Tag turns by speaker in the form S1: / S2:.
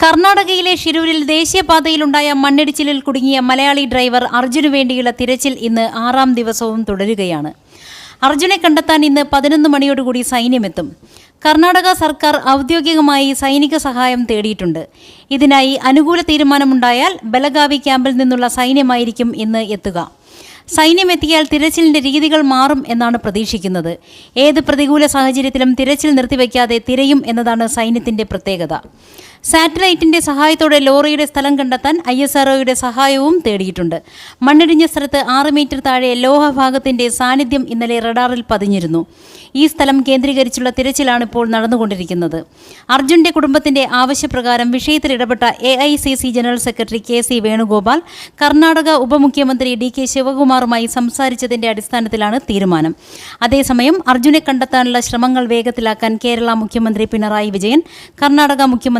S1: കർണാടകയിലെ ഷിരൂരിൽ ദേശീയപാതയിലുണ്ടായ മണ്ണിടിച്ചിലിൽ കുടുങ്ങിയ മലയാളി ഡ്രൈവർ അർജുനു വേണ്ടിയുള്ള തിരച്ചിൽ ഇന്ന് 6ാം ദിവസവും തുടരുകയാണ്. അർജുനെ കണ്ടെത്താൻ ഇന്ന് 11 മണിയോടുകൂടി സൈന്യമെത്തും. കർണാടക സർക്കാർ ഔദ്യോഗികമായി സൈനിക സഹായം തേടിയിട്ടുണ്ട്. ഇതിനായി അനുകൂല തീരുമാനമുണ്ടായാൽ ബലഗാവി ക്യാമ്പിൽ നിന്നുള്ള സൈന്യമായിരിക്കും ഇന്ന് എത്തുക. സൈന്യമെത്തിയാൽ തിരച്ചിലിന്റെ രീതികൾ മാറും എന്നാണ് പ്രതീക്ഷിക്കുന്നത്. ഏത് പ്രതികൂല സാഹചര്യത്തിലും തിരച്ചിൽ നിർത്തിവെക്കാതെ തിരയും എന്നതാണ് സൈന്യത്തിന്റെ പ്രത്യേകത. സാറ്റലൈറ്റിന്റെ സഹായത്തോടെ ലോറിയുടെ സ്ഥലം കണ്ടെത്താൻ ISROയുടെ സഹായവും തേടിയിട്ടുണ്ട്. മണ്ണിടിഞ്ഞ സ്ഥലത്ത് 6 മീറ്റർ താഴെ ലോഹഭാഗത്തിന്റെ സാന്നിധ്യം ഇന്നലെ റഡാറിൽ പതിഞ്ഞിരുന്നു. ഈ സ്ഥലം കേന്ദ്രീകരിച്ചുള്ള തിരച്ചിലാണ് ഇപ്പോൾ നടന്നുകൊണ്ടിരിക്കുന്നത്. അർജുന്റെ കുടുംബത്തിന്റെ ആവശ്യപ്രകാരം വിഷയത്തിൽ ഇടപെട്ട AICC general secretary KC Venugopal Karnataka ഉപമുഖ്യമന്ത്രി DK ശിവകുമാറുമായി സംസാരിച്ചതിന്റെ അടിസ്ഥാനത്തിലാണ് തീരുമാനം. അതേസമയം അർജുനെ കണ്ടെത്താനുള്ള ശ്രമങ്ങൾ വേഗത്തിലാക്കാൻ കേരള മുഖ്യമന്ത്രി പിണറായി വിജയൻ, കർണാടക മുഖ്യമന്ത്രി